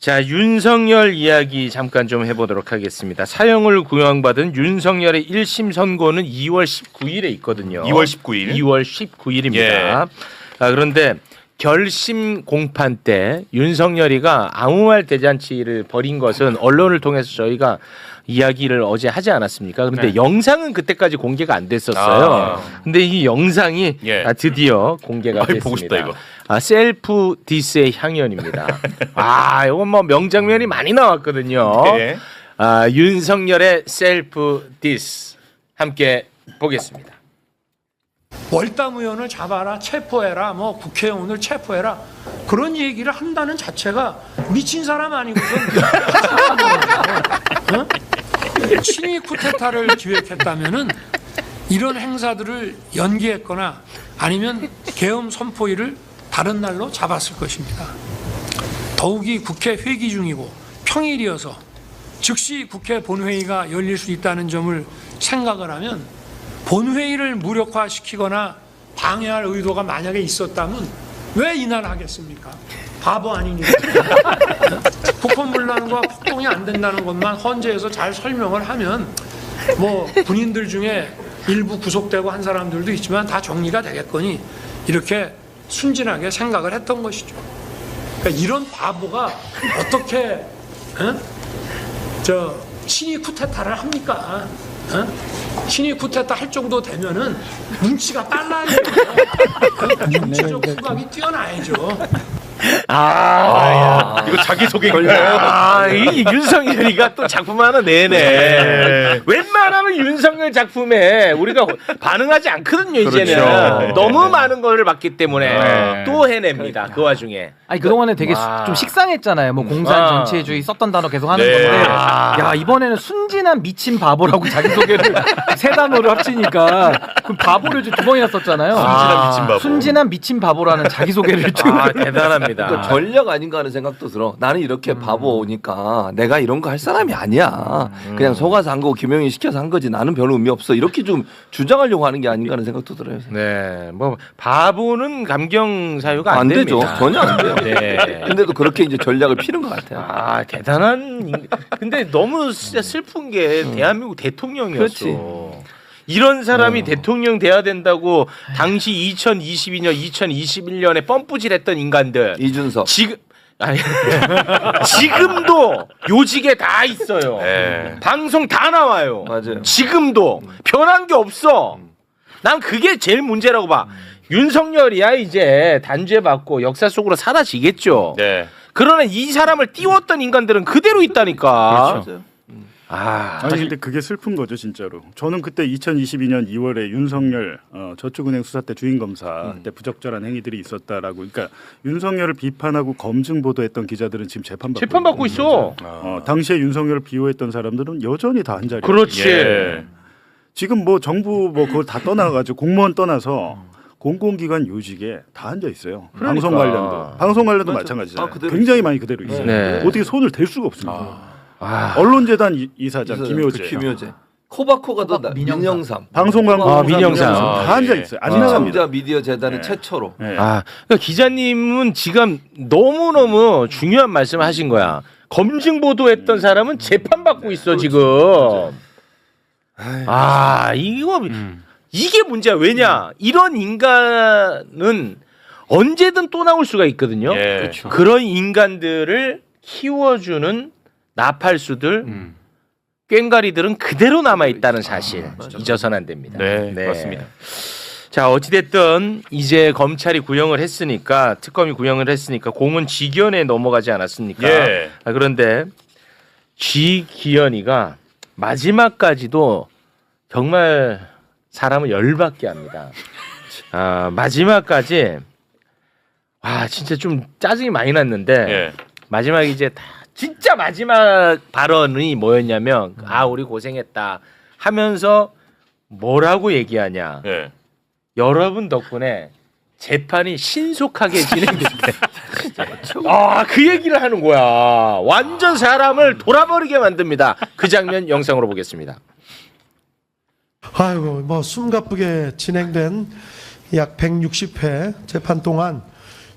자, 윤석열 이야기 잠깐 좀 해보도록 하겠습니다. 사형을 구형받은 윤석열의 1심 선고는 2월 19일에 있거든요. 2월 19일. 2월 19일입니다. 예. 그런데 결심 공판 때 윤석열이가 아무 말 대잔치를 벌인 것은 언론을 통해서 저희가 이야기를 어제 하지 않았습니까? 그런데 네. 영상은 그때까지 공개가 안 됐었어요. 근데 이 영상이 예. 드디어 공개가 됐습니다. 보고 싶다 이거. 셀프 디스의 향연입니다. 이건 뭐 명장면이 많이 나왔거든요. 네. 윤석열의 셀프 디스 함께 보겠습니다. 월담 의원을 잡아라, 체포해라, 뭐 국회의원을 체포해라 그런 얘기를 한다는 자체가 미친 사람 아니고선 어? 친위 쿠데타를 기획했다면은 이런 행사들을 연기했거나 아니면 계엄 선포일을 다른 날로 잡았을 것입니다. 더욱이 국회 회기 중이고 평일이어서 즉시 국회 본회의가 열릴 수 있다는 점을 생각을 하면 본회의를 무력화시키거나 방해할 의도가 만약에 있었다면 왜 이날 하겠습니까? 바보 아니니까. 국헌불란과 폭동이 안 된다는 것만 헌재에서 잘 설명을 하면 뭐 군인들 중에 일부 구속되고 한 사람들도 있지만 다 정리가 되겠거니 이렇게 순진하게 생각을 했던 것이죠. 그러니까 이런 바보가 어떻게 친위 쿠데타를 합니까? 친위 쿠데타 할 정도 되면은 눈치가 빨라야 돼요. 눈치적 후각이 뛰어나야죠. 이거 자기 소개인가요? 이 윤석열이가 또 작품 하나 내네. 웬만하면 윤석열 작품에 우리가 반응하지 않거든요, 이제는. 그렇죠. 너무 많은 거를 봤기 때문에 또 해냅니다. 그 와중에. 아니 그동안에 되게 좀 식상했잖아요. 뭐 공산 전체주의 썼던 단어 계속 하는 건데 야 이번에는 순진한 미친 바보라고 자기소개를 세 단어를 합치니까 그 바보를 두 번이나 썼잖아요. 순진한 미친 바보. 순진한 미친 바보라는 자기소개를 대단합니다. 그 전략 아닌가 하는 생각도 들어. 나는 이렇게 바보니까 내가 이런 거 할 사람이 아니야. 그냥 속아서 한 거고 김영희 시켜서 한 거지. 나는 별로 의미 없어. 이렇게 좀 주장하려고 하는 게 아닌가 하는 생각도 들어요. 네, 뭐 바보는 감경 사유가 안 됩니다. 되죠. 전혀 안 돼요. 네. 근데도 그렇게 이제 전략을 피는 것 같아요. 대단한. 근데 너무 진짜 슬픈 게 대한민국 대통령이었어. 그렇지. 이런 사람이 대통령 돼야 된다고 당시 2022년, 2021년에 뻔뿌질했던 인간들. 이준석. 지금도 요직에 다 있어요. 네. 방송 다 나와요. 맞아요. 지금도 변한 게 없어. 난 그게 제일 문제라고 봐. 윤석열이야 이제 단죄 받고 역사 속으로 사라지겠죠. 네. 그러나 이 사람을 띄웠던 인간들은 그대로 있다니까. 그렇죠. 아니 근데 그게 슬픈 거죠 진짜로. 저는 그때 2022년 2월에 윤석열 저축은행 수사 때 주인 검사 때 부적절한 행위들이 있었다라고. 그러니까 윤석열을 비판하고 검증 보도했던 기자들은 지금 재판받고 있어. 당시에 윤석열을 비호했던 사람들은 여전히 다 한 자리에. 그렇지. 예. 지금 뭐 정부 뭐 그걸 다 떠나가지고 공무원 떠나서 공공기관 요직에 다 앉아 있어요. 그러니까. 방송 관련도 맞아. 마찬가지잖아요. 그대로 굉장히 많이 그대로 있어요. 네. 어떻게 손을 댈 수가 없습니다. 언론재단 이사장 김효재, 김효재. 코바코가 더 민영삼. 방송광고 민영삼. 다 앉아 있어요. 안 나갑니다. 시청자 미디어 재단은 최초로. 네. 그러니까 기자님은 지금 너무너무 중요한 말씀을 하신 거야. 검증 보도했던 사람은 재판받고 있어 지금. 이게 문제야. 왜냐? 이런 인간은 언제든 또 나올 수가 있거든요. 예. 그렇죠. 그런 인간들을 키워주는 나팔수들, 꽹가리들은 그대로 남아 있다는 사실 잊어서는 안 됩니다. 네, 그렇습니다. 자, 어찌됐든 이제 검찰이 구형을 했으니까, 특검이 구형을 했으니까 공은 지기현에 넘어가지 않았습니까? 예. 그런데 지기현이가 마지막까지도 정말 사람을 열받게 합니다. 마지막까지 진짜 좀 짜증이 많이 났는데 예. 마지막에 이제 진짜 마지막 발언이 뭐였냐면 우리 고생했다 하면서 뭐라고 얘기하냐. 예. 여러분 덕분에 재판이 신속하게 진행됐대. 그 얘기를 하는 거야. 완전 사람을 돌아버리게 만듭니다. 그 장면 영상으로 보겠습니다. 숨가쁘게 진행된 약 160회 재판 동안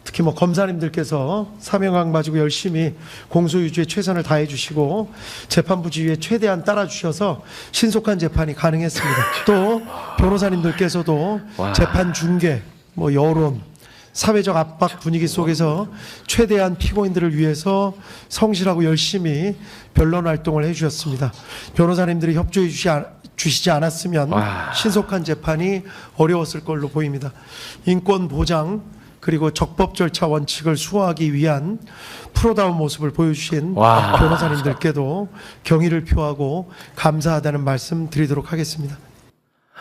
특히 뭐 검사님들께서 사명각 가지고 열심히 공소유지에 최선을 다해 주시고 재판부 지휘에 최대한 따라 주셔서 신속한 재판이 가능했습니다. 또 변호사님들께서도 재판 중계, 뭐 여론, 사회적 압박 분위기 속에서 최대한 피고인들을 위해서 성실하고 열심히 변론 활동을 해주셨습니다. 변호사님들이 협조해 주시지 않았으면 신속한 재판이 어려웠을 걸로 보입니다. 인권 보장 그리고 적법 절차 원칙을 수호하기 위한 프로다운 모습을 보여주신 변호사님들께도 경의를 표하고 감사하다는 말씀 드리도록 하겠습니다.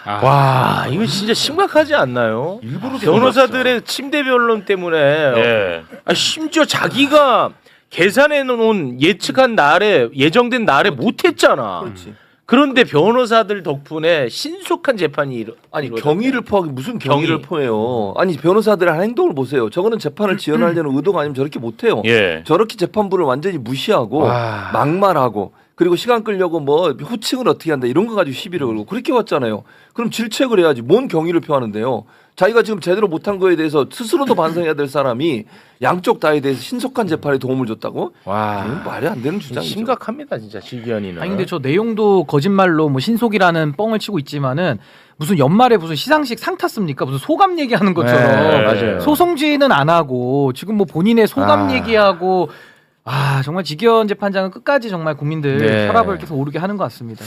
와, 이거 진짜 심각하지 않나요? 변호사들의 침대 변론 때문에 예. 심지어 자기가 계산해 놓은 예측한 날에 예정된 날에 못했잖아. 그렇지. 그런데 변호사들 덕분에 신속한 재판이 아니 이루어졌네. 경위를 포하기 무슨 경위를 경위. 포해요. 아니 변호사들의 행동을 보세요. 저거는 재판을 지연하려는 의도가 아니면 저렇게 못해요. 예. 저렇게 재판부를 완전히 무시하고 와. 막말하고 그리고 시간 끌려고 뭐 호칭을 어떻게 한다 이런 거 가지고 시비를 걸고 그렇게 왔잖아요. 그럼 질책을 해야지. 뭔 경위를 표하는데요. 자기가 지금 제대로 못한 거에 대해서 스스로도 반성해야 될 사람이 양쪽 다에 대해서 신속한 재판에 도움을 줬다고? 와, 이건 말이 안 되는 주장이죠. 심각합니다 진짜 지기현이는. 아니 근데 저 내용도 거짓말로 뭐 신속이라는 뻥을 치고 있지만은 무슨 연말에 무슨 시상식 상 탔습니까? 무슨 소감 얘기하는 것처럼 네, 맞아요. 소송지는 안 하고 지금 뭐 본인의 소감 아. 얘기하고 정말 지기현 재판장은 끝까지 정말 국민들 네. 혈압을 계속 오르게 하는 것 같습니다.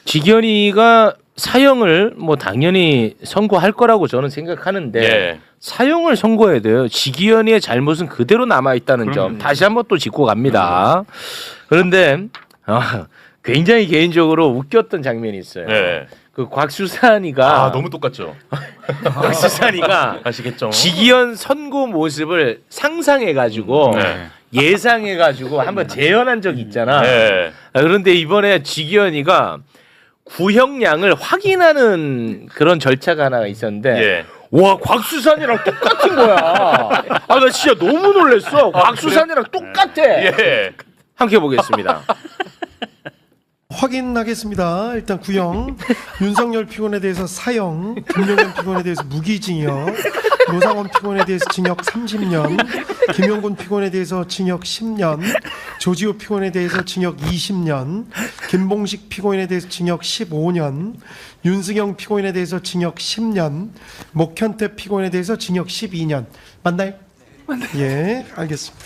지기현이가 사형을 뭐 당연히 선고할 거라고 저는 생각하는데 예. 사형을 선고해야 돼요. 지기현이의 잘못은 그대로 남아 있다는 점 다시 한번 또 짚고 갑니다. 그런데 굉장히 개인적으로 웃겼던 장면이 있어요. 예. 그 곽수산이가 너무 똑같죠. 곽수산이가 아시겠죠? 지기현 선고 모습을 상상해가지고 네. 예상해가지고 한번 재현한 적이 있잖아. 네. 그런데 이번에 지기현이가 구형량을 확인하는 그런 절차가 하나 있었는데 예. 와 곽수산이랑 똑같은 거야. 나 진짜 너무 놀랐어. 곽수산이랑 똑같아. 예. 함께 보겠습니다. 확인하겠습니다. 일단 구형, 윤석열 피고인에 대해서 사형, 김용현 피고인에 대해서 무기징역, 노상원 피고인에 대해서 징역 30년, 김용군 피고인에 대해서 징역 10년, 조지호 피고인에 대해서 징역 20년, 김봉식 피고인에 대해서 징역 15년, 윤승영 피고인에 대해서 징역 10년, 목현태 피고인에 대해서 징역 12년. 맞나요? 예, 알겠습니다.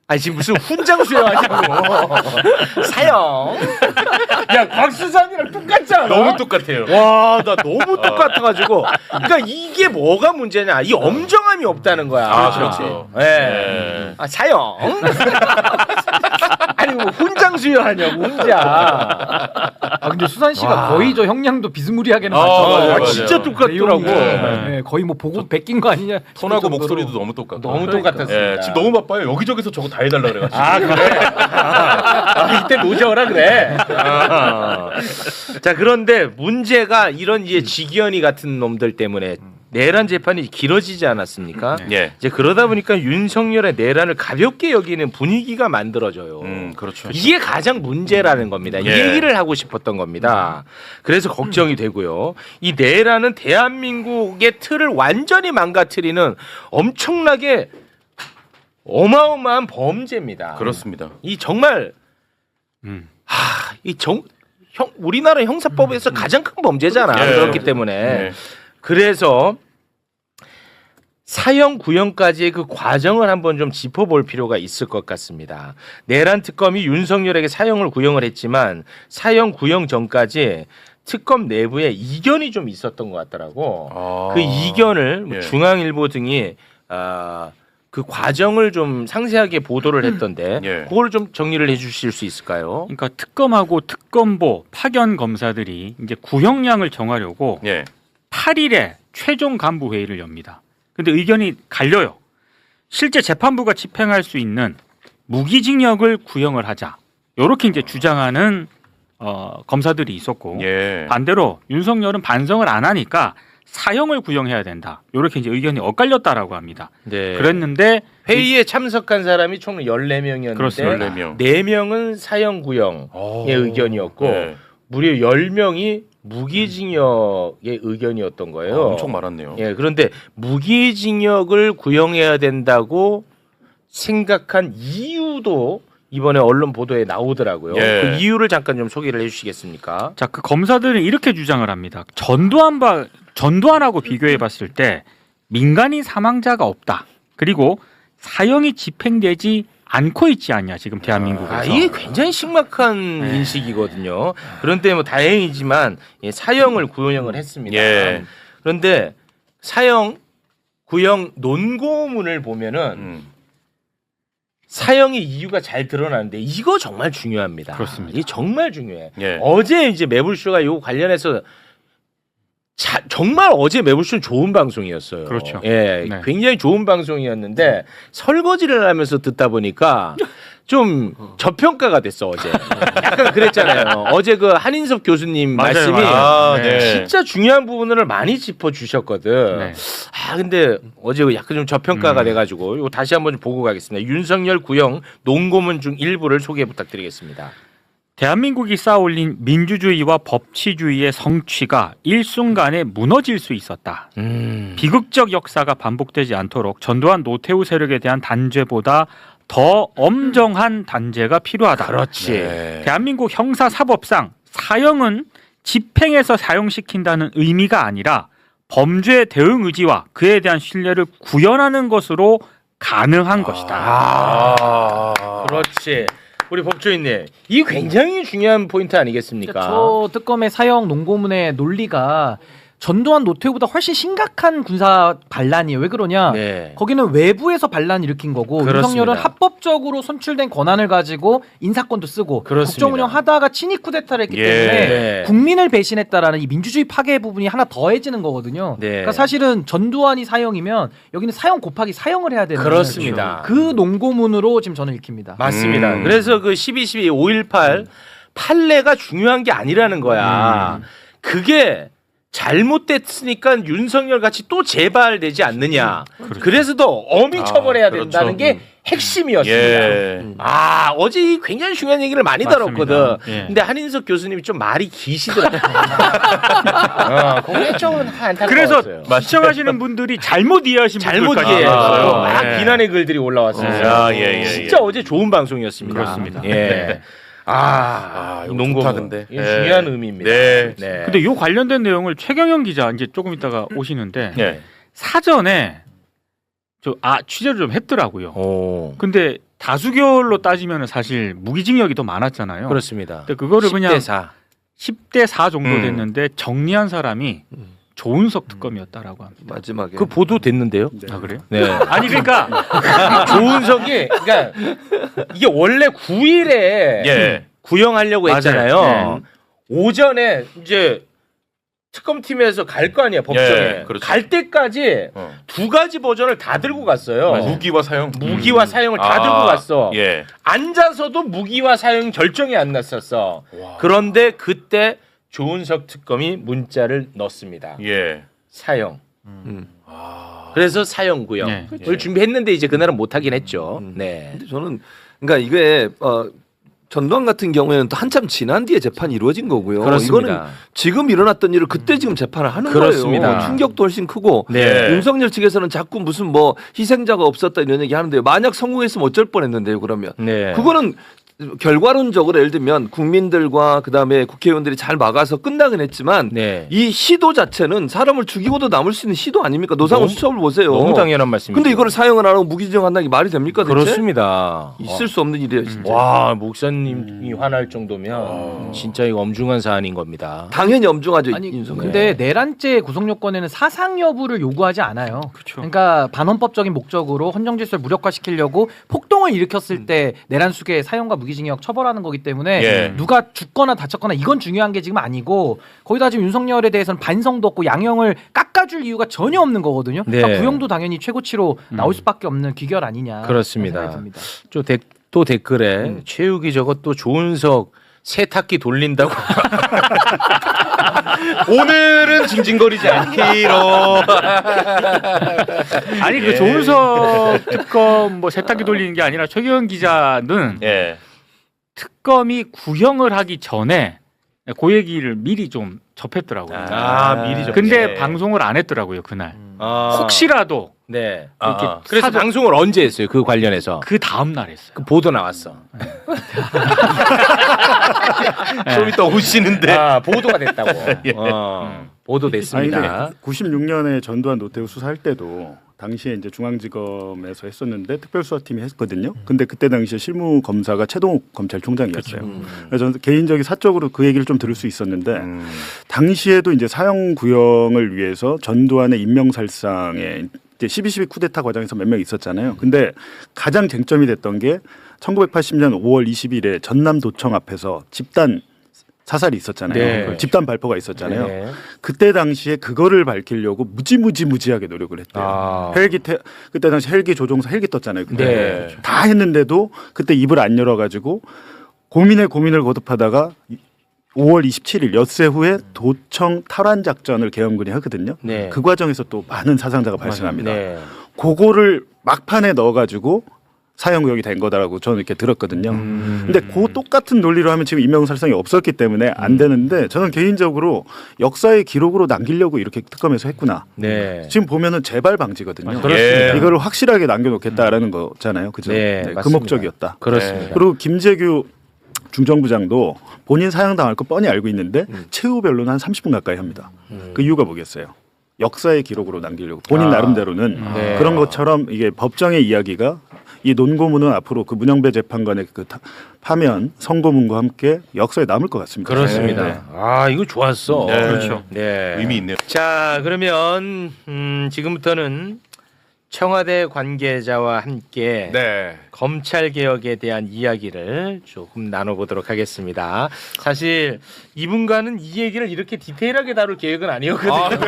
아니 지금 무슨 훈장 수여하냐고. 사형. 야 곽수산이랑 똑같잖아. 너무 똑같아요. 와, 나 너무 똑같아가지고. 그러니까 이게 뭐가 문제냐? 이 엄정함이 없다는 거야. 그렇죠. 예. 사형. 아니 뭐 훈장 수여하냐고 훈장. 근데 수산 씨가 거의 저 형량도 비스무리하게 맞아요, 나왔죠. 맞아요. 진짜 똑같더라고. 네, 거의 뭐 보고 베낀 거 아니냐? 톤하고 싶을 정도로. 목소리도 너무 똑같고. 너무 똑같았습니다. 예. 지금 너무 바빠요. 여기저기서 저거 다 해달라 그래가지고. 그래? 이때 노져라 그래. 자 그런데 문제가 이런 이제 지기현이 같은 놈들 때문에 내란 재판이 길어지지 않았습니까? 예. 이제 그러다 보니까 윤석열의 내란을 가볍게 여기는 분위기가 만들어져요. 그렇죠. 이게 가장 문제라는 겁니다. 이 예. 얘기를 하고 싶었던 겁니다. 그래서 걱정이 되고요. 이 내란은 대한민국의 틀을 완전히 망가뜨리는 엄청나게 어마어마한 범죄입니다. 그렇습니다. 이 정말 우리나라 형사법에서 가장 큰 범죄잖아. 예. 그렇기 때문에 예. 그래서 사형 구형까지의 그 과정을 한번 좀 짚어볼 필요가 있을 것 같습니다. 내란 특검이 윤석열에게 사형을 구형을 했지만 사형 구형 전까지 특검 내부에 이견이 좀 있었던 것 같더라고. 그 이견을 뭐 예. 중앙일보 등이 그 과정을 좀 상세하게 보도를 했던데 예. 그걸 좀 정리를 해주실 수 있을까요? 그러니까 특검하고 특검보 파견 검사들이 이제 구형량을 정하려고 예. 8일에 최종 간부 회의를 엽니다. 근데 의견이 갈려요. 실제 재판부가 집행할 수 있는 무기징역을 구형을 하자. 이렇게 이제 주장하는 검사들이 있었고 예. 반대로 윤석열은 반성을 안 하니까 사형을 구형해야 된다. 이렇게 이제 의견이 엇갈렸다라고 합니다. 네. 그랬는데 회의에 참석한 사람이 총 14명이었는데 그렇습니다. 14명. 4명은 사형 구형의 의견이었고 예. 무려 10명이 무기징역의 의견이었던 거예요. 엄청 많았네요. 예, 그런데 무기징역을 구형해야 된다고 생각한 이유도 이번에 언론 보도에 나오더라고요. 예. 그 이유를 잠깐 좀 소개를 해주시겠습니까? 자, 그 검사들은 이렇게 주장을 합니다. 전두환하고 비교해봤을 때 민간인 사망자가 없다. 그리고 사형이 집행되지 않고 있지 않냐 지금 대한민국에서. 이게 굉장히 심각한 인식이거든요. 그런데 뭐 다행이지만 사형을 구형을 했습니다. 예. 그런데 사형 구형 논고문을 보면은 사형의 이유가 잘 드러나는데 이거 정말 중요합니다. 그렇습니다. 이게 정말 중요해. 예. 어제 이제 매불쇼가 이거 관련해서 정말 어제 매불쇼는 좋은 방송이었어요. 그렇죠. 예, 네. 굉장히 좋은 방송이었는데 설거지를 하면서 듣다 보니까 좀 저평가가 됐어 어제. 약간 그랬잖아요. 어제 그 한인섭 교수님 맞아요, 말씀이 맞아요. 네. 진짜 중요한 부분을 많이 짚어 주셨거든. 네. 근데 어제 약간 좀 저평가가 돼가지고 이거 다시 한번 보고 가겠습니다. 윤석열 구형 논고문 중 일부를 소개 부탁드리겠습니다. 대한민국이 쌓아올린 민주주의와 법치주의의 성취가 일순간에 무너질 수 있었다. 비극적 역사가 반복되지 않도록 전두환 노태우 세력에 대한 단죄보다 더 엄정한 단죄가 필요하다. 그렇지. 네. 대한민국 형사사법상 사형은 집행에서 사용시킨다는 의미가 아니라 범죄 대응 의지와 그에 대한 신뢰를 구현하는 것으로 가능한 것이다. 그렇지. 우리 법조인님, 이 굉장히 중요한 포인트 아니겠습니까? 저 특검의 사형 논고문의 논리가 전두환 노태우보다 훨씬 심각한 군사 반란이에요. 왜 그러냐? 네. 거기는 외부에서 반란 일으킨 거고 그렇습니다. 윤석열은 합법적으로 선출된 권한을 가지고 인사권도 쓰고 그렇습니다. 국정 운영하다가 친위 쿠데타를 했기 예. 때문에 네. 국민을 배신했다라는 이 민주주의 파괴 부분이 하나 더해지는 거거든요. 네. 그러니까 사실은 전두환이 사형이면 여기는 사형 곱하기 사형을 해야 되는 그렇습니다. 그 논고문으로 지금 저는 읽힙니다. 맞습니다. 그래서 그 12.12, 5.18 판례가 중요한 게 아니라는 거야. 그게 잘못됐으니까 윤석열 같이 또 재발되지 않느냐. 그래서 더 엄히 처벌해야 그렇죠. 된다는 게 핵심이었습니다. 예. 어제 굉장히 중요한 얘기를 많이 맞습니다. 다뤘거든. 예. 근데 한인석 교수님이 좀 말이 기시더라고요. 그게 좀 안타까웠어요. 그래서 시청하시는 분들이 잘못 이해하신 잘못 분들까지 이해했어요. 있어요. 막 네. 비난의 글들이 올라왔어요. 아, 예. 진짜 어제 좋은 방송이었습니다. 그렇습니다. 예. 이거 농구 좋다, 근데. 이게 예. 중요한 의미입니다. 네. 근데 요 관련된 내용을 최경영 기자 이제 조금 있다가 오시는데 예. 사전에 취재를 좀 했더라고요. 오. 근데 다수결로 따지면 사실 무기징역이 더 많았잖아요. 그렇습니다. 근데 그거를 그냥 10대 4. 10대 4 정도 됐는데 정리한 사람이 조은석 특검이었다라고 합니다. 마지막에 그 보도 됐는데요? 아 그래요? 네. 아니 그러니까 조은석이 그러니까 이게 원래 9일에 예. 구형하려고 맞아요. 했잖아요. 오전에 이제 특검팀에서 갈 거 아니야 법정에. 예, 그렇죠. 갈 때까지 두 가지 버전을 다 들고 갔어요. 무기와 사형. 무기와 사형을 다 들고 갔어. 예. 앉아서도 무기와 사형 결정이 안 났었어. 그런데 그때 조은석 특검이 문자를 넣습니다. 예. 사형. 그래서 사형 구형을 네. 준비했는데 이제 그날은 못 하긴 했죠. 네. 근데 저는 그러니까 이게 전두환 같은 경우에는 또 한참 지난 뒤에 재판이 이루어진 거고요. 그렇습니다. 이거는 지금 일어났던 일을 그때 지금 재판을 하는 그렇습니다. 거예요. 충격도 훨씬 크고 네. 윤석열 측에서는 자꾸 무슨 뭐 희생자가 없었다 이런 얘기 하는데요. 만약 성공했으면 어쩔 뻔했는데요. 그러면 네. 그거는 결과론적으로 예를 들면 국민들과 그다음에 국회의원들이 잘 막아서 끝나긴 했지만 네. 이 시도 자체는 사람을 죽이고도 남을 수 있는 시도 아닙니까? 노상훈 너무- 수첩을 보세요. 너무 당연한 말씀이죠. 근데 이거를 사형을 안 하고 무기징역한다는 게 말이 됩니까? 대체? 그렇습니다. 있을 수 없는 일이에요, 진짜. 와 목사님이 화날 정도면 진짜 이거 엄중한 사안인 겁니다. 당연히 엄중하죠. 아니 윤석열. 근데 내란죄 구속 요건에는 사상 여부를 요구하지 않아요. 그러니까 반헌법적인 목적으로 헌정 질서를 무력화시키려고 폭동을 일으켰을 때 내란 수괴 사형과 무기징역 처벌하는 거기 때문에 예. 누가 죽거나 다쳤거나 이건 중요한 게 지금 아니고 거기다 지금 윤석열에 대해서는 반성도 없고 양형을 깎아줄 이유가 전혀 없는 거거든요. 네. 그러니까 구형도 당연히 최고치로 나올 수밖에 없는 귀결 아니냐. 그렇습니다. 그런 생각이 듭니다. 또 댓글에 최욱이 저것도 조은석 세탁기 돌린다고 오늘은 징징거리지 않기로. 아니 그 조은석 특검 뭐 세탁기 돌리는 게 아니라 최경영 기자는 예. 특검이 구형을 하기 전에 그 얘기를 미리 좀 접했더라고요. 미리 좀. 근데 방송을 안 했더라고요 그날. 혹시라도 네. 이렇게 그래서 방송을 언제 했어요? 그 관련해서. 그 다음 날 했어요. 그 보도 나왔어. 좀 이따 오시는데. 보도가 됐다고. 보도 아니 됐습니다. 96년에 전두환 노태우 수사할 때도 당시에 이제 중앙지검에서 했었는데 특별수사팀이 했거든요. 근데 그때 당시에 실무 검사가 최동욱 검찰총장이었어요. 그래서 저는 개인적인 사적으로 그 얘기를 좀 들을 수 있었는데 당시에도 이제 사형 구형을 위해서 전두환의 인명살상에 이제 12.12 쿠데타 과정에서 몇 명 있었잖아요. 근데 가장 쟁점이 됐던 게 1980년 5월 20일에 전남도청 앞에서 집단 사살이 있었잖아요. 네. 집단 발포가 있었잖아요. 네. 그때 당시에 그거를 밝히려고 무지하게 노력을 했대요. 그때 당시 헬기 조종사 헬기 떴잖아요. 그때. 네. 다 했는데도 그때 입을 안 열어가지고 고민을 거듭하다가 5월 27일 엿새 후에 도청 탈환 작전을 계엄군이 하거든요. 네. 그 과정에서 또 많은 사상자가 발생합니다. 네. 그거를 막판에 넣어가지고 사형구역이 된 거다라고 저는 이렇게 들었거든요. 근데 그 똑같은 논리로 하면 지금 인명살상이 없었기 때문에 안 되는데 저는 개인적으로 역사의 기록으로 남기려고 이렇게 특검에서 했구나. 네. 지금 보면은 재발 방지거든요. 그렇습니다. 이거를 확실하게 남겨놓겠다라는 거잖아요. 그죠? 네, 그 맞습니다. 목적이었다. 그렇습니다. 그리고 김재규 중정부장도 본인 사형당할 거 뻔히 알고 있는데 최후별로는 한 30분 가까이 합니다. 그 이유가 뭐겠어요? 역사의 기록으로 남기려고 본인 나름대로는 네. 그런 것처럼 이게 법정의 이야기가 이 논고문은 앞으로 그 문영배 재판관의 그 파면 선고문과 함께 역사에 남을 것 같습니다. 그렇습니다. 네. 이거 좋았어. 네. 그렇죠. 네. 의미 있네요. 자, 그러면 지금부터는 청와대 관계자와 함께 네. 검찰 개혁에 대한 이야기를 조금 나눠보도록 하겠습니다. 사실 이분과는 이 얘기를 이렇게 디테일하게 다룰 계획은 아니었거든요.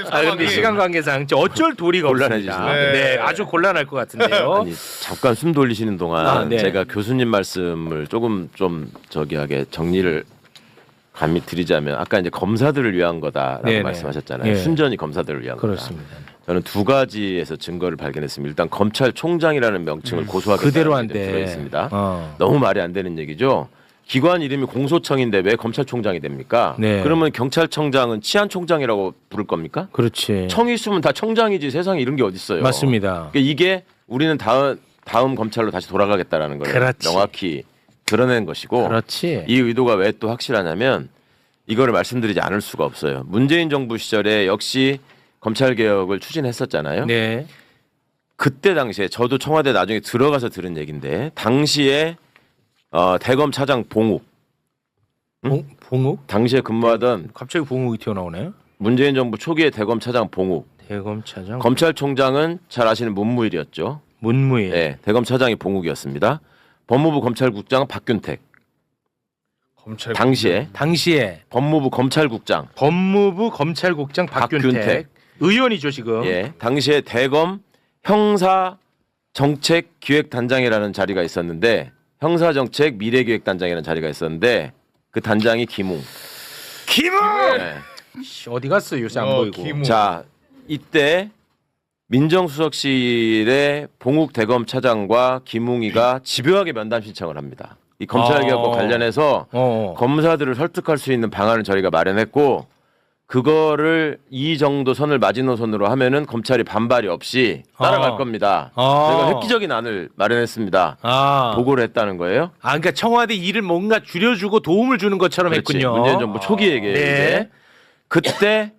근데 시간 관계상 어쩔 도리가 없습니다. 곤란해지시네. 네, 아주 곤란할 것 같은데요. 아니, 잠깐 숨 돌리시는 동안 네. 제가 교수님 말씀을 조금 좀 저기하게 정리를 감히 드리자면 아까 이제 검사들을 위한 거다라고 네네. 말씀하셨잖아요. 네. 순전히 검사들을 위한 그렇습니다. 거다. 저는 두 가지에서 증거를 발견했습니다. 일단 검찰총장이라는 명칭을 고소하게 그대로 안 돼. 들어 있습니다. 너무 말이 안 되는 얘기죠. 기관 이름이 공소청인데 왜 검찰총장이 됩니까? 네. 그러면 경찰청장은 치안총장이라고 부를 겁니까? 그렇지. 청이 있으면 다 청장이지 세상에 이런 게 어디 있어요? 맞습니다. 그러니까 이게 우리는 다음 검찰로 다시 돌아가겠다라는 걸 그렇지. 명확히 드러낸 것이고 그렇지. 이 의도가 왜 또 확실하냐면 이거를 말씀드리지 않을 수가 없어요. 문재인 정부 시절에 역시 검찰 개혁을 추진했었잖아요. 네. 그때 당시에 저도 청와대 나중에 들어가서 들은 얘기인데 당시에 대검 차장 봉욱 봉욱? 당시에 근무하던 갑자기 봉욱이 튀어나오네. 문재인 정부 초기의 대검 차장 봉욱 대검차장. 검찰총장은 잘 아시는 문무일이었죠. 문무일. 네, 대검 차장이 봉욱이었습니다. 법무부 검찰국장 박균택 당시에 법무부 검찰국장 법무부 검찰국장 박균택. 의원이죠 지금. 예, 당시에 대검 형사 정책 기획단장이라는 자리가 있었는데 형사 정책 미래기획단장이라는 자리가 있었는데 그 단장이 김웅. 네. 어디 갔어 요새 안 보이고. 자, 이때 민정수석실의 봉욱 대검 차장과 김웅이가 집요하게 면담 신청을 합니다. 이 검찰개혁과 관련해서 검사들을 설득할 수 있는 방안을 저희가 마련했고 그거를 이 정도 선을 마지노선으로 하면은 검찰이 반발이 없이 따라갈 겁니다. 저희가 획기적인 안을 마련했습니다. 보고를 했다는 거예요. 그러니까 청와대 일을 뭔가 줄여주고 도움을 주는 것처럼 그렇지. 했군요. 문재인 정부 초기 얘기예요. 네. 그때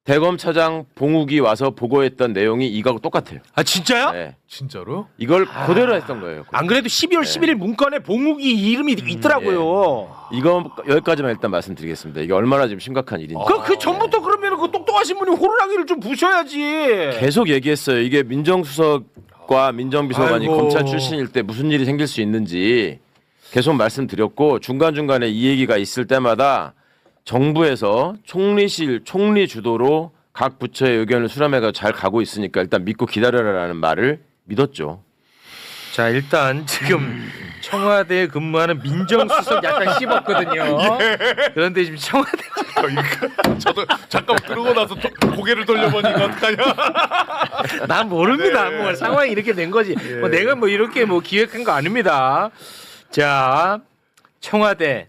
대검 차장 봉욱이 와서 보고했던 내용이 이거하고 똑같아요. 진짜요? 네. 진짜로? 이걸 그대로 했던 거예요. 안 그래도 12월 11일 문건에 봉욱이 이름이 있더라고요. 이거 여기까지만 일단 말씀드리겠습니다. 이게 얼마나 지금 심각한 일인지. 그 전부터 그러면 그 똑똑하신 분이 호루라기를 좀 부셔야지. 계속 얘기했어요. 이게 민정수석과 민정비서관이 검찰 출신일 때 무슨 일이 생길 수 있는지 계속 말씀드렸고 중간중간에 이 얘기가 있을 때마다 정부에서 총리 주도로 각 부처의 의견을 수렴해서 잘 가고 있으니까 일단 믿고 기다려라라는 말을 믿었죠. 자 일단 지금 청와대에 근무하는 민정수석 약간 씹었거든요. 그런데 지금 청와대 저도 잠깐 그러고 나서 고개를 돌려보니까 어떡하냐. 난 모릅니다. 뭐 상황이 이렇게 된 거지. 뭐 내가 뭐 이렇게 뭐 기획한 거 아닙니다. 자 청와대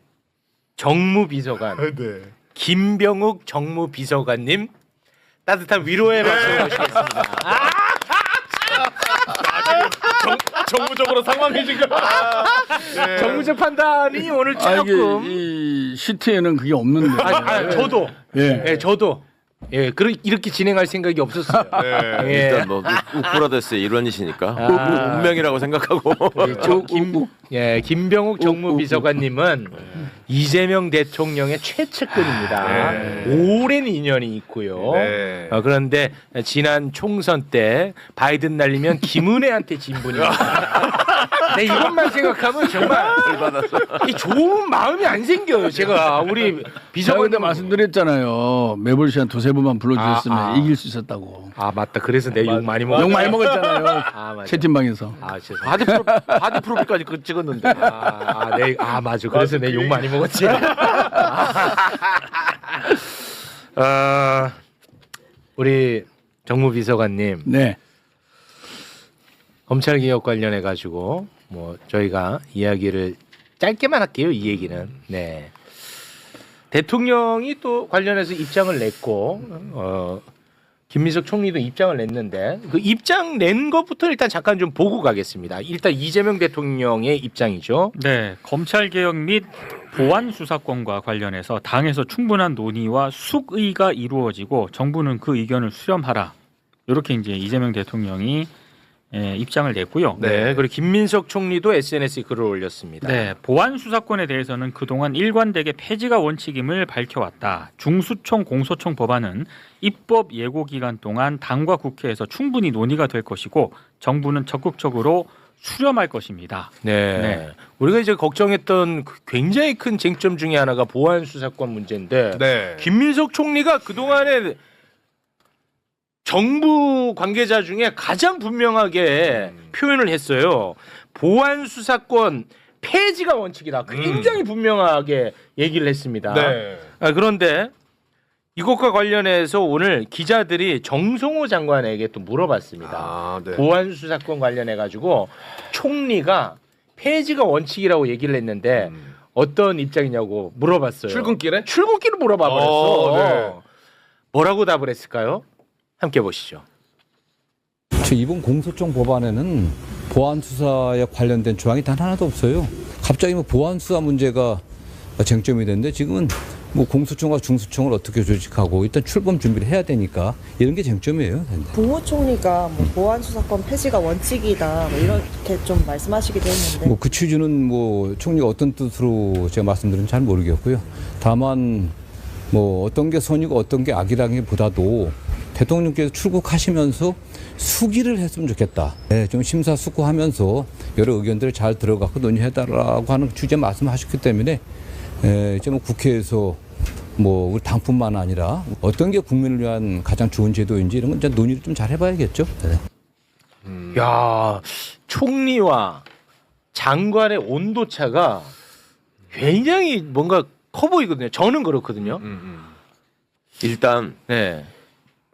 정무비서관 네. 김병욱 정무비서관님 따뜻한 위로의 말씀 모시겠습니다. 정무적으로 상황해진 거. 네. 정무적 판단이 오늘 조금 이 시트에는 그게 없는데. 저도 예. 예, 저도 예, 이렇게 진행할 생각이 없었어요. 네. 예. 일단 뭐 우프라데스의 일원이시니까 아. 운명이라고 생각하고 김병욱 정무비서관님은 이재명 대통령의 최측근입니다. 오랜 인연이 있고요. 네. 그런데 지난 총선 때 바이든 날리면 김은혜한테 진 분입니다. 네, 이것만 생각하면 정말 이 좋은 마음이 안 생겨요. 제가 우리 제가 비서관님 그때 말씀드렸잖아요. 매불 씨한 두세 번만 불러주셨으면 이길 수 있었다고. 아 맞다. 그래서 내 욕 많이 먹었. 욕 많이 먹었잖아요. 맞아. 채팅방에서. 죄송. 바디 프로필까지 찍었는데. 맞아. 그래서 내 욕 많이 먹었지. 우리 정무비서관님. 네. 검찰개혁 관련해 가지고 뭐 저희가 이야기를 짧게만 할게요. 이 얘기는. 네. 대통령이 또 관련해서 입장을 냈고 김민석 총리도 입장을 냈는데 그 입장 낸 것부터 일단 잠깐 좀 보고 가겠습니다. 일단 이재명 대통령의 입장이죠. 네, 검찰 개혁 및 보안 수사권과 관련해서 당에서 충분한 논의와 숙의가 이루어지고 정부는 그 의견을 수렴하라. 이렇게 이제 이재명 대통령이 입장을 냈고요. 네. 그리고 김민석 총리도 SNS에 글을 올렸습니다. 네, 보안 수사권에 대해서는 그동안 일관되게 폐지가 원칙임을 밝혀왔다. 중수청, 공소청 법안은 입법 예고 기간 동안 당과 국회에서 충분히 논의가 될 것이고 정부는 적극적으로 수렴할 것입니다. 네. 우리가 이제 걱정했던 굉장히 큰 쟁점 중에 하나가 보안 수사권 문제인데 네. 김민석 총리가 그동안에 정부 관계자 중에 가장 분명하게 표현을 했어요. 보안 수사권 폐지가 원칙이다. 굉장히 분명하게 얘기를 했습니다. 네. 그런데 이것과 관련해서 오늘 기자들이 정성호 장관에게 또 물어봤습니다. 네. 보안 수사권 관련해 가지고 총리가 폐지가 원칙이라고 얘기를 했는데 어떤 입장이냐고 물어봤어요. 출근길에 물어봐 버렸어. 네. 뭐라고 답을 했을까요? 함께 보시죠. 이번 공소청 법안에는 보안 수사에 관련된 조항이 단 하나도 없어요. 갑자기 뭐 보안 수사 문제가 쟁점이 됐는데 지금은 뭐 공소청과 중수청을 어떻게 조직하고 일단 출범 준비를 해야 되니까 이런 게 쟁점이에요. 국무총리가 뭐 보안 수사권 폐지가 원칙이다 뭐 이렇게 좀 말씀하시기도 했는데 뭐 그 취지는 뭐 총리가 어떤 뜻으로 제가 말씀드린 잘 모르겠고요. 다만 뭐 어떤 게 선이고 어떤 게 악이라기보다도 대통령께서 출국하시면서 수기를 했으면 좋겠다. 네, 좀 심사숙고하면서 여러 의견들을 잘 들어가고 논의해달라고 하는 주제 말씀하셨기 때문에 이제 뭐 국회에서 뭐 우리 당뿐만 아니라 어떤 게 국민을 위한 가장 좋은 제도인지 이런 건 이제 논의를 좀 잘 해봐야겠죠. 네. 야, 총리와 장관의 온도 차가 굉장히 뭔가 커 보이거든요. 저는 그렇거든요. 일단 네.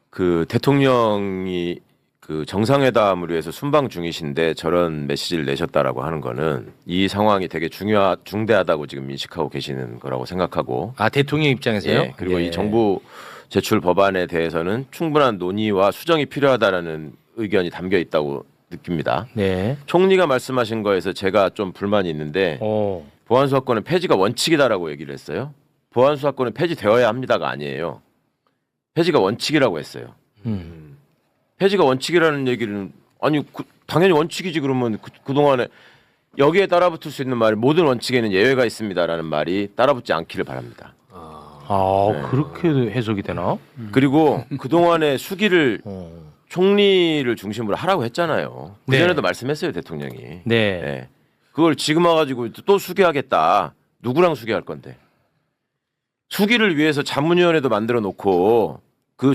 그 대통령이 그 정상회담을 위해서 순방 중이신데 저런 메시지를 내셨다라고 하는 거는 이 상황이 되게 중대하다고 지금 인식하고 계시는 거라고 생각하고. 대통령 입장에서요? 예, 그리고 이 정부 제출 법안에 대해서는 충분한 논의와 수정이 필요하다라는 의견이 담겨 있다고 느낍니다. 네. 총리가 말씀하신 거에서 제가 좀 불만이 있는데 보안 수사권은 폐지가 원칙이다라고 얘기를 했어요. 보안 수사권은 폐지되어야 합니다가 아니에요. 폐지가 원칙이라고 했어요. 폐지가 원칙이라는 얘기는 아니 당연히 원칙이지. 그러면 그동안에 여기에 따라붙을 수 있는 말이 모든 원칙에는 예외가 있습니다라는 말이 따라붙지 않기를 바랍니다. 그렇게 해석이 되나? 그리고 그동안에 수기를 총리를 중심으로 하라고 했잖아요. 그전에도 말씀했어요, 대통령이. 네. 그걸 지금 와가지고 또 수기하겠다. 누구랑 수기할 건데? 수기를 위해서 자문위원회도 만들어 놓고 그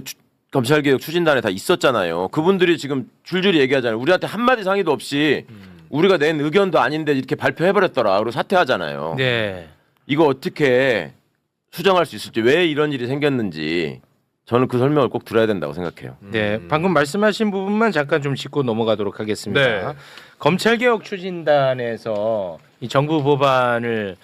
검찰개혁 추진단에 다 있었잖아요. 그분들이 지금 줄줄이 얘기하잖아요. 우리한테 한마디 상의도 없이 우리가 낸 의견도 아닌데 이렇게 발표해버렸더라. 그리고 사퇴하잖아요. 네. 이거 어떻게 수정할 수 있을지, 왜 이런 일이 생겼는지 저는 그 설명을 꼭 들어야 된다고 생각해요. 네, 방금 말씀하신 부분만 잠깐 좀 짚고 넘어가도록 하겠습니다. 네. 검찰개혁 추진단에서 이 정부 법안을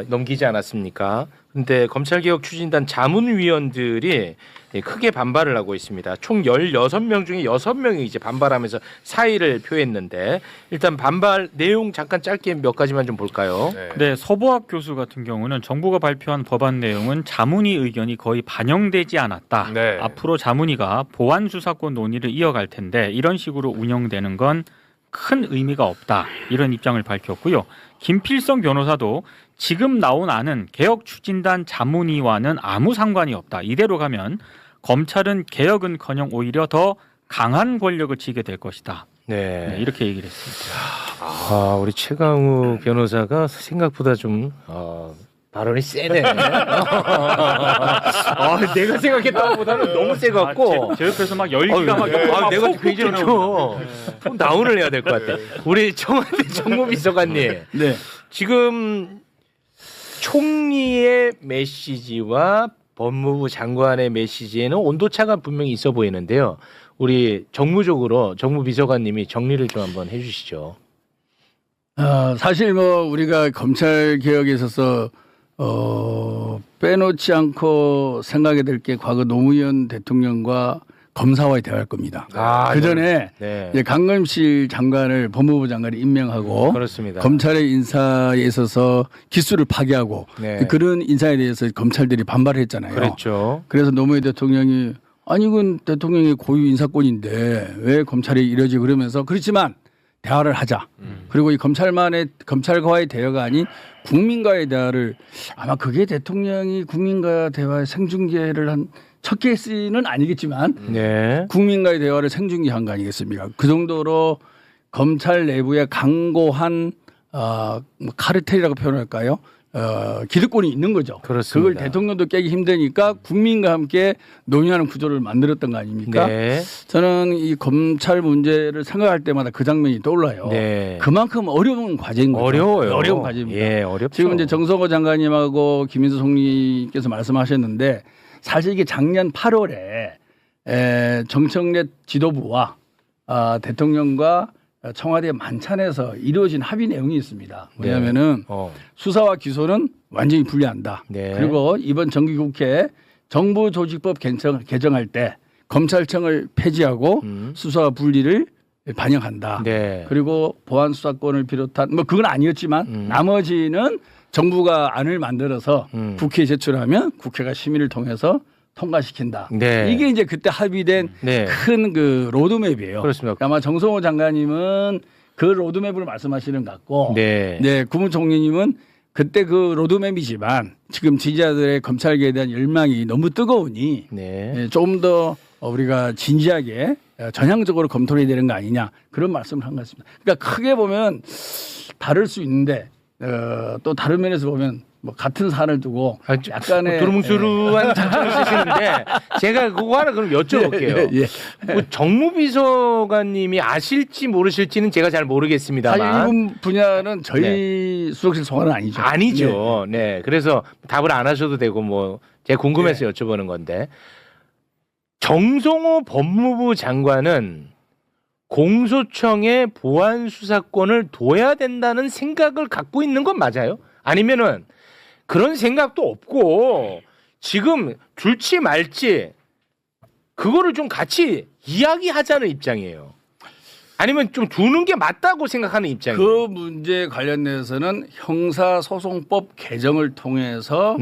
넘기지 않았습니까? 근데 검찰개혁 추진단 자문위원들이 크게 반발을 하고 있습니다. 총 16명 중에 6명이 이제 반발하면서 사의를 표했는데 일단 반발 내용 잠깐 짧게 몇 가지만 좀 볼까요? 네, 서보학 교수 같은 경우는 정부가 발표한 법안 내용은 자문위 의견이 거의 반영되지 않았다. 네. 앞으로 자문위가 보안 수사권 논의를 이어갈 텐데 이런 식으로 운영되는 건 큰 의미가 없다. 이런 입장을 밝혔고요. 김필성 변호사도 지금 나온 안은 개혁 추진단 자문위와는 아무 상관이 없다. 이대로 가면 검찰은 개혁은커녕 오히려 더 강한 권력을 쥐게 될 것이다. 네. 이렇게 얘기를 했습니다. 우리 최강욱 변호사가 생각보다 좀 발언이 세네. 내가 생각했던 것보다는 너무 세갖고 제 옆에서 막 열기가 막 내가 굉장히 좀 다운을 해야 될 것 같아. 우리 청와대 정무비서관님. 네. 지금 총리의 메시지와 법무부 장관의 메시지에는 온도차가 분명히 있어 보이는데요. 우리 정무적으로 정무비서관님이 정리를 좀 한번 해주시죠. 사실 뭐 우리가 검찰 개혁에 있어서 빼놓지 않고 생각해야 될 게 과거 노무현 대통령과 검사와의 대화일 겁니다. 그 전에 네. 강금실 장관을 법무부 장관이 임명하고 그렇습니다. 검찰의 인사에 있어서 기수를 파기하고 네. 그런 인사에 대해서 검찰들이 반발을 했잖아요. 그렇죠. 그래서 노무현 대통령이 아니 이건 대통령의 고유 인사권인데 왜 검찰이 이러지 그러면서 그렇지만 대화를 하자. 그리고 이 검찰과의 대화가 아닌 국민과의 대화를 아마 그게 대통령이 국민과 대화의 생중계를 한 첫 케이스는 아니겠지만 네. 국민과의 대화를 생중계한 거 아니겠습니까? 그 정도로 검찰 내부에 강고한 카르텔이라고 표현할까요? 기득권이 있는 거죠. 그렇습니다. 그걸 대통령도 깨기 힘드니까 국민과 함께 논의하는 구조를 만들었던 거 아닙니까? 네. 저는 이 검찰 문제를 생각할 때마다 그 장면이 떠올라요. 네. 그만큼 어려운 과제인 거죠. 어려워요. 어려운 과제입니다. 예, 어렵죠. 지금 이제 정성호 장관님하고 김인수 총리께서 말씀하셨는데 사실 이게 작년 8월에 정청래 지도부와 대통령과 청와대 만찬에서 이루어진 합의 내용이 있습니다. 왜냐하면은 수사와 기소는 완전히 분리한다. 네. 그리고 이번 정기국회 정부조직법 개정할 때 검찰청을 폐지하고 수사와 분리를 반영한다. 네. 그리고 보안 수사권을 비롯한 뭐 그건 아니었지만 나머지는 정부가 안을 만들어서 국회에 제출하면 국회가 심의를 통해서 통과시킨다. 네. 이게 이제 그때 합의된 네. 큰 그 로드맵이에요. 그렇습니다. 아마 정성호 장관님은 그 로드맵을 말씀하시는 것 같고, 네. 국무총리님은 그때 그 로드맵이지만 지금 지지자들의 검찰개혁에 대한 열망이 너무 뜨거우니 네. 조금 더 우리가 진지하게 전향적으로 검토를 해야 되는 거 아니냐 그런 말씀을 한 것 같습니다. 그러니까 크게 보면 다를 수 있는데 또 다른 면에서 보면 뭐 같은 산을 두고 약간의 두루뭉술한 장점을 쓰시는데 제가 그거 하나 그럼 여쭤볼게요. 뭐 정무비서관님이 아실지 모르실지는 제가 잘 모르겠습니다만 사실 이분 분야는 저희 수석실 소관은 아니죠. 아니죠. 네. 그래서 답을 안 하셔도 되고 뭐 제가 궁금해서 여쭤보는 건데 정성호 법무부 장관은 공소청에 보안 수사권을 둬야 된다는 생각을 갖고 있는 건 맞아요? 아니면은 그런 생각도 없고 지금 줄지 말지 그거를 좀 같이 이야기하자는 입장이에요. 아니면 좀 두는 게 맞다고 생각하는 입장이에요. 그 문제 관련해서는 형사소송법 개정을 통해서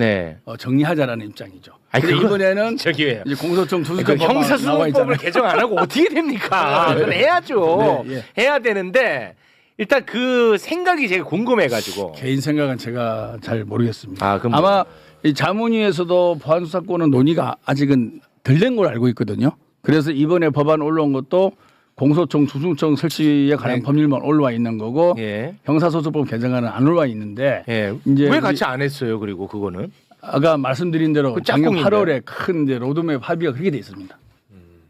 정리하자라는 입장이죠. 근데 이번에는 저기요. 이제 공소청 투수법 형사소송법을 개정 안 하고 어떻게 됩니까? 그건 해야죠. 해야 되는데 일단 그 생각이 제가 궁금해가지고 개인 생각은 제가 잘 모르겠습니다. 그럼 아마 이 자문위에서도 보안수사권은 논의가 아직은 덜 된 걸 알고 있거든요. 그래서 이번에 법안 올라온 것도 공소청, 주중청 설치에 관한 법률만 올라와 있는 거고 형사소송법 개정안은 안 올라와 있는데 이제 왜 같이 안 했어요? 그리고 그거는 아까 말씀드린 대로 작년 8월에 큰 이제 로드맵 합의가 그렇게 돼 있습니다.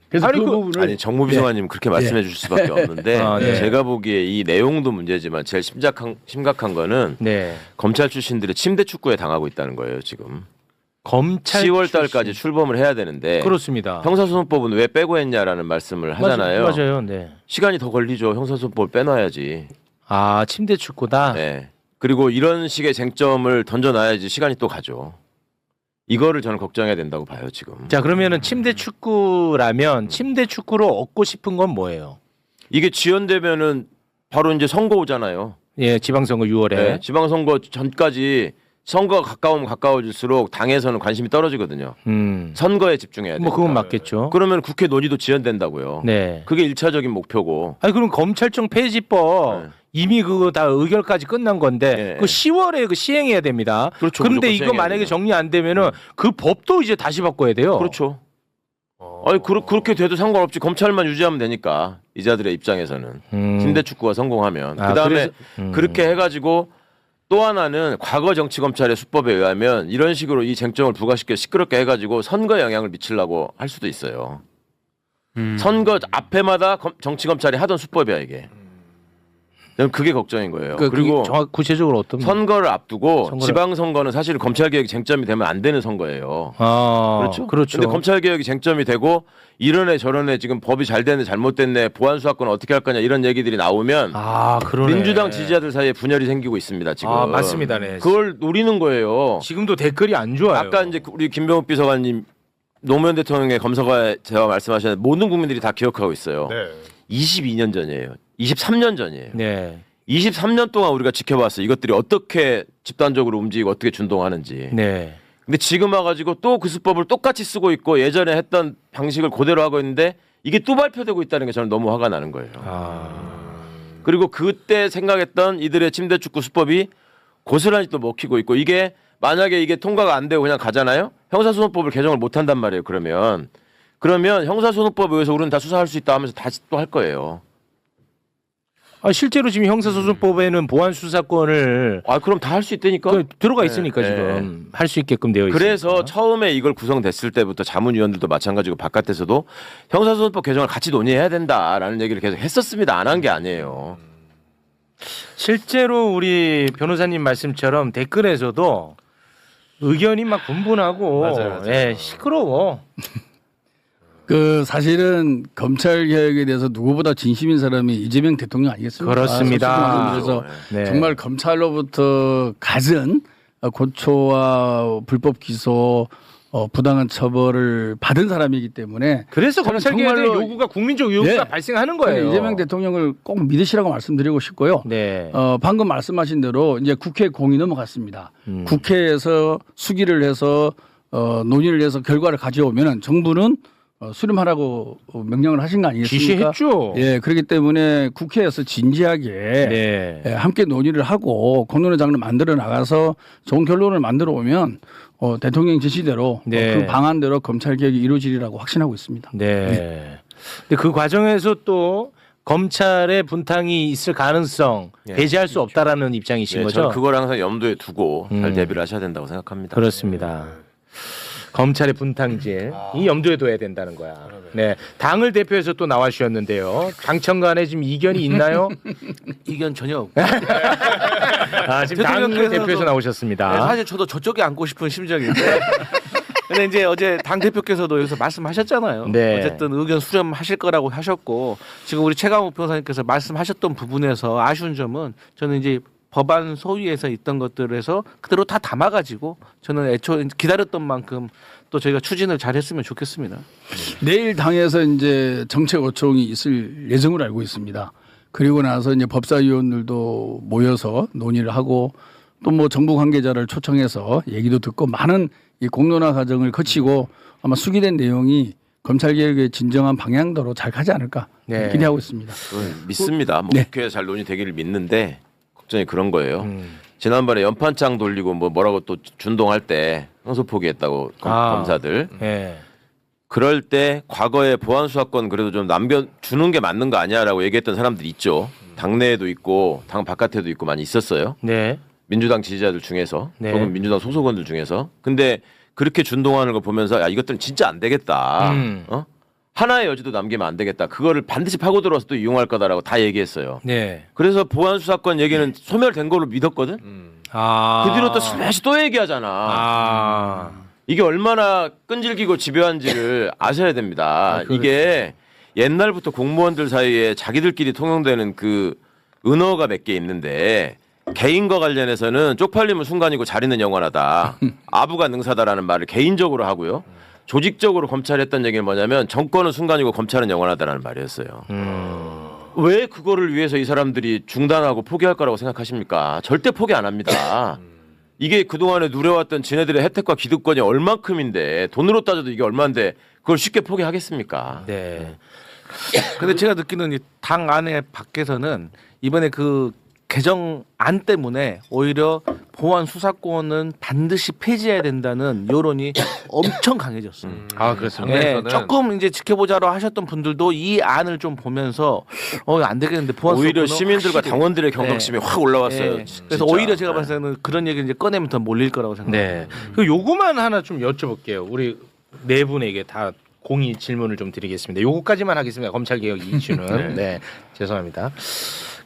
그래서 그 부분을 정무비서관님 그렇게 말씀해 주실 수밖에 없는데 제가 보기에 이 내용도 문제지만 제일 심각한 거는 검찰 출신들이 침대 축구에 당하고 있다는 거예요 지금. 검찰 10월 달까지 출범을 해야 되는데 그렇습니다. 형사소송법은 왜 빼고 했냐라는 말씀을 하잖아요. 맞아요. 네. 시간이 더 걸리죠. 형사소송법을 빼놔야지. 침대 축구다. 네. 그리고 이런 식의 쟁점을 던져놔야지 시간이 또 가죠. 이거를 저는 걱정해야 된다고 봐요 지금. 자 그러면은 침대 축구라면 침대 축구로 얻고 싶은 건 뭐예요? 이게 지연되면은 바로 이제 선거 오잖아요. 예, 지방선거 6월에. 네, 지방선거 전까지 선거가 가까우면 가까워질수록 당에서는 관심이 떨어지거든요. 선거에 집중해야 돼요. 뭐 그건 맞겠죠. 그러면 국회 논의도 지연된다고요. 네. 그게 1차적인 목표고. 아니 그럼 검찰청 폐지법 네. 이미 그거 다 의결까지 끝난 건데 네. 그 10월에 그 시행해야 됩니다. 그렇죠. 그런데 무조건 이거 시행해야 만약에 돼요. 정리 안 되면은 그 법도 이제 다시 바꿔야 돼요. 그렇죠. 아니 그렇게 돼도 상관없지. 검찰만 유지하면 되니까 이자들의 입장에서는 침대 축구가 성공하면 그다음에 그렇게 해가지고 또 하나는 과거 정치검찰의 수법에 의하면 이런 식으로 이 쟁점을 부각시켜 시끄럽게 해가지고 선거에 영향을 미치려고 할 수도 있어요. 선거 앞에마다 정치검찰이 하던 수법이야 이게. 저는 그게 걱정인 거예요. 그리고 구체적으로 어떤 선거를 앞두고 지방선거는 사실 검찰개혁이 쟁점이 되면 안 되는 선거예요. 그렇죠. 그렇죠. 근데 검찰개혁이 쟁점이 되고 이러네 저러네 지금 법이 잘 됐네 잘못됐네 보안수사권 어떻게 할 거냐 이런 얘기들이 나오면 그러네. 민주당 지지자들 사이에 분열이 생기고 있습니다 지금. 맞습니다. 네. 그걸 노리는 거예요. 지금도 댓글이 안 좋아요. 아까 이제 우리 김병욱 비서관님 노무현 대통령의 검사가 제가 말씀하셨는데 모든 국민들이 다 기억하고 있어요. 네. 22년 전이에요. 23년 전이에요. 네. 23년 동안 우리가 지켜봤어요. 이것들이 어떻게 집단적으로 움직이고 어떻게 준동하는지. 네. 근데 지금 와가지고 또 그 수법을 똑같이 쓰고 있고 예전에 했던 방식을 그대로 하고 있는데 이게 또 발표되고 있다는 게 저는 너무 화가 나는 거예요. 그리고 그때 생각했던 이들의 침대 축구 수법이 고스란히 또 먹히고 있고 이게 만약에 이게 통과가 안 되고 그냥 가잖아요. 형사소송법을 개정을 못 한단 말이에요. 그러면 형사소송법에 의해서 우리는 다 수사할 수 있다 하면서 다시 또 할 거예요. 실제로 지금 형사소송법에는 보안 수사권을 그럼 다 할 수 있다니까 들어가 있으니까 지금 할 수 있게끔 되어 있어요. 그래서 처음에 이걸 구성됐을 때부터 자문위원들도 마찬가지고 바깥에서도 형사소송법 개정을 같이 논의해야 된다라는 얘기를 계속 했었습니다. 안 한 게 아니에요. 실제로 우리 변호사님 말씀처럼 댓글에서도 의견이 막 분분하고 맞아요. 예, 시끄러워. 사실은 검찰 개혁에 대해서 누구보다 진심인 사람이 이재명 대통령 아니겠습니까? 그렇습니다. 그래서 네. 정말 검찰로부터 갖은 고초와 불법 기소, 부당한 처벌을 받은 사람이기 때문에 그래서 저는 검찰 개혁의 정말로 요구가 국민적 요구가 발생하는 거예요. 이재명 대통령을 꼭 믿으시라고 말씀드리고 싶고요. 네. 방금 말씀하신 대로 이제 국회 공이 넘어갔습니다. 국회에서 수기를 해서 논의를 해서 결과를 가져오면은 정부는 수렴하라고 명령을 하신 거 아니겠습니까? 지시했죠. 예, 그렇기 때문에 국회에서 진지하게 함께 논의를 하고 공론의 장을 만들어 나가서 좋은 결론을 만들어 오면 대통령 지시대로 그 방안대로 검찰 개혁이 이루어지리라고 확신하고 있습니다. 네. 근데 그 과정에서 또 검찰의 분탕이 있을 가능성 배제할 수 없다라는 입장이신 거죠? 저는 그걸 항상 염두에 두고 잘 대비를 하셔야 된다고 생각합니다. 그렇습니다. 검찰의 분탕질 이 염두에 둬야 된다는 거야. 네, 당을 대표해서 또 나와 주셨는데요. 당청 간에 지금 이견이 있나요? 이견 전혀 없고. 지금 당을 대표해서 나오셨습니다. 네, 사실 저도 저쪽에 앉고 싶은 심정인데. 근데 이제 어제 당 대표께서도 여기서 말씀하셨잖아요. 네. 어쨌든 의견 수렴하실 거라고 하셨고 지금 우리 최강욱 변호사님께서 말씀하셨던 부분에서 아쉬운 점은 저는 이제 법안 소위에서 있던 것들에서 그대로 다 담아가지고 저는 애초 기다렸던 만큼 또 저희가 추진을 잘했으면 좋겠습니다. 내일 당에서 이제 정책 요청이 있을 예정으로 알고 있습니다. 그리고 나서 이제 법사위원들도 모여서 논의를 하고 또 뭐 정부 관계자를 초청해서 얘기도 듣고 많은 이 공론화 과정을 거치고 아마 수기된 내용이 검찰 개혁의 진정한 방향대로 잘 가지 않을까 기대하고 있습니다. 믿습니다. 국회에 잘 논의되기를 믿는데. 걱정이 그런 거예요. 지난번에 연판장 돌리고 뭐라고 또 준동할 때 항소 포기했다고 검사들. 그럴 때 과거에 보안수사권 그래도 좀 남겨주는 게 맞는 거 아니야라고 얘기했던 사람들이 있죠. 당내에도 있고 당 바깥에도 있고 많이 있었어요. 네. 민주당 지지자들 중에서 혹은 민주당 소속원들 중에서. 근데 그렇게 준동하는 거 보면서 야 이것들은 진짜 안 되겠다. 하나의 여지도 남기면 안 되겠다. 그거를 반드시 파고 들어와서 또 이용할 거다라고 다 얘기했어요. 네. 그래서 보안 수사권 얘기는 소멸된 걸로 믿었거든. 그 뒤로 또 스매시 또 얘기하잖아. 이게 얼마나 끈질기고 집요한지를 아셔야 됩니다. 이게 옛날부터 공무원들 사이에 자기들끼리 통용되는 그 은어가 몇 개 있는데 개인과 관련해서는 쪽팔림은 순간이고 자리는 영원하다. 아부가 능사다라는 말을 개인적으로 하고요. 조직적으로 검찰이 했던 얘기는 뭐냐면 정권은 순간이고 검찰은 영원하다라는 말이었어요. 왜 그거를 위해서 이 사람들이 중단하고 포기할 거라고 생각하십니까? 절대 포기 안 합니다. 이게 그동안에 누려왔던 지네들의 혜택과 기득권이 얼만큼인데 돈으로 따져도 이게 얼마인데 그걸 쉽게 포기하겠습니까? 네. 근데 제가 느끼는 이 당 안에 밖에서는 이번에 그 개정안 때문에 오히려 보안 수사권은 반드시 폐지해야 된다는 여론이 엄청 강해졌어요. 아, 그렇습니다. 네, 조금 이제 지켜보자로 하셨던 분들도 이 안을 좀 보면서 안 되겠는데 보안 오히려 수사권은 시민들과 확실히. 당원들의 경각심이 확 올라왔어요. 네. 진짜. 그래서 오히려 제가 봤을 때는 그런 얘기 이제 꺼내면 더 몰릴 거라고 생각합니다. 네. 그 요거만 하나 좀 여쭤볼게요. 우리 네 분에게 다 공의 질문을 좀 드리겠습니다. 요거까지만 하겠습니다. 검찰개혁 이슈는. 네. 죄송합니다.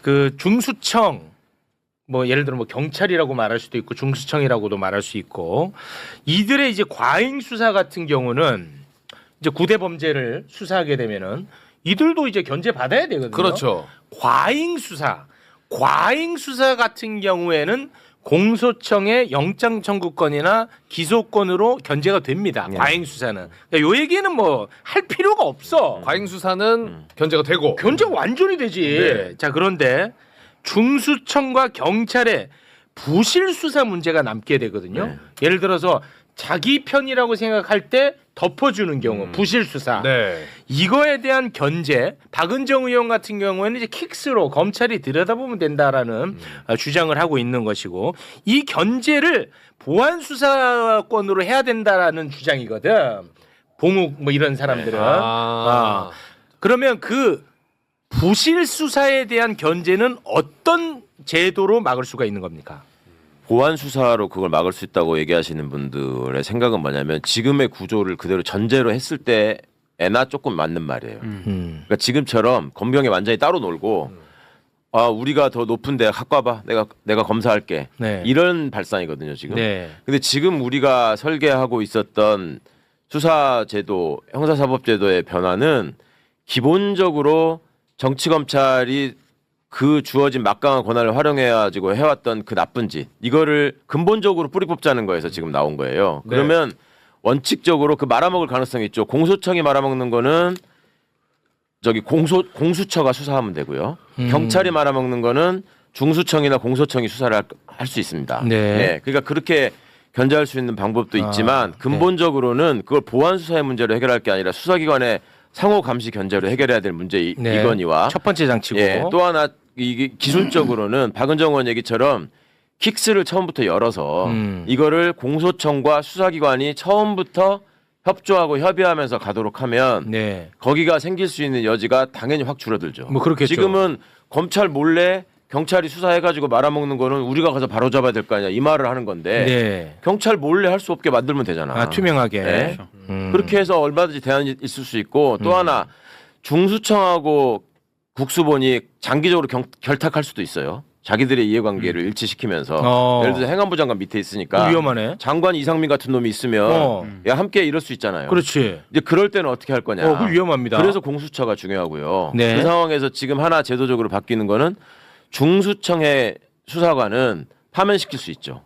그 중수청 뭐 예를 들어 뭐 경찰이라고 말할 수도 있고 중수청이라고도 말할 수 있고 이들의 이제 과잉 수사 같은 경우는 이제 구대 범죄를 수사하게 되면은 이들도 이제 견제 받아야 되거든요. 그렇죠. 과잉 수사 같은 경우에는 공소청의 영장 청구권이나 기소권으로 견제가 됩니다. 과잉 수사는. 그러니까 요 얘기는 뭐 할 필요가 없어. 과잉 수사는 견제가 되고 견제 완전히 되지. 네. 자, 그런데 중수청과 경찰의 부실 수사 문제가 남게 되거든요. 예를 들어서 자기 편이라고 생각할 때 덮어주는 경우 부실 수사. 네. 이거에 대한 견제, 박은정 의원 같은 경우에는 이제 킥스로 검찰이 들여다보면 된다라는 주장을 하고 있는 것이고 이 견제를 보안 수사권으로 해야 된다라는 주장이거든. 봉욱 뭐 이런 사람들은. 그러면 그 부실 수사에 대한 견제는 어떤 제도로 막을 수가 있는 겁니까? 보안 수사로 그걸 막을 수 있다고 얘기하시는 분들의 생각은 뭐냐면 지금의 구조를 그대로 전제로 했을 때에나 조금 맞는 말이에요. 그러니까 지금처럼 검경이 완전히 따로 놀고 우리가 더 높은 데 갖고 와봐. 내가 검사할게. 네. 이런 발상이거든요, 지금. 네. 근데 지금 우리가 설계하고 있었던 수사제도, 형사사법제도의 변화는 기본적으로 정치검찰이 그 주어진 막강한 권한을 활용해가지고 해왔던 그 나쁜 짓 이거를 근본적으로 뿌리 뽑자는 거에서 지금 나온 거예요. 네. 그러면 원칙적으로 그 말아먹을 가능성이 있죠. 공소청이 말아먹는 거는 저기 공수처가 수사하면 되고요. 경찰이 말아먹는 거는 중수청이나 공소청이 수사를 할 수 있습니다. 네. 그러니까 그렇게 견제할 수 있는 방법도 있지만 근본적으로는 그걸 보안 수사의 문제로 해결할 게 아니라 수사기관의 상호 감시 견제로 해결해야 될 문제이거니와 첫 번째 장치고 또 하나 이게 기술적으로는 박은정 의원 얘기처럼 킥스를 처음부터 열어서 이거를 공소청과 수사기관이 처음부터 협조하고 협의하면서 가도록 하면 거기가 생길 수 있는 여지가 당연히 확 줄어들죠. 뭐 그렇겠죠. 지금은 검찰 몰래 경찰이 수사해가지고 말아먹는 거는 우리가 가서 바로잡아야 될 거 아니야 이 말을 하는 건데 경찰 몰래 할 수 없게 만들면 되잖아. 투명하게. 그렇게 해서 얼마든지 대안이 있을 수 있고 또 하나 중수청하고 국수본이 장기적으로 결탁할 수도 있어요. 자기들의 이해관계를 일치시키면서 예를 들어서 행안부 장관 밑에 있으니까 위험하네. 장관 이상민 같은 놈이 있으면 야 함께 이럴 수 있잖아요. 그렇지. 이제 그럴 때는 어떻게 할 거냐. 그 위험합니다. 그래서 공수처가 중요하고요. 네. 그 상황에서 지금 하나 제도적으로 바뀌는 거는 중수청의 수사관은 파면시킬 수 있죠.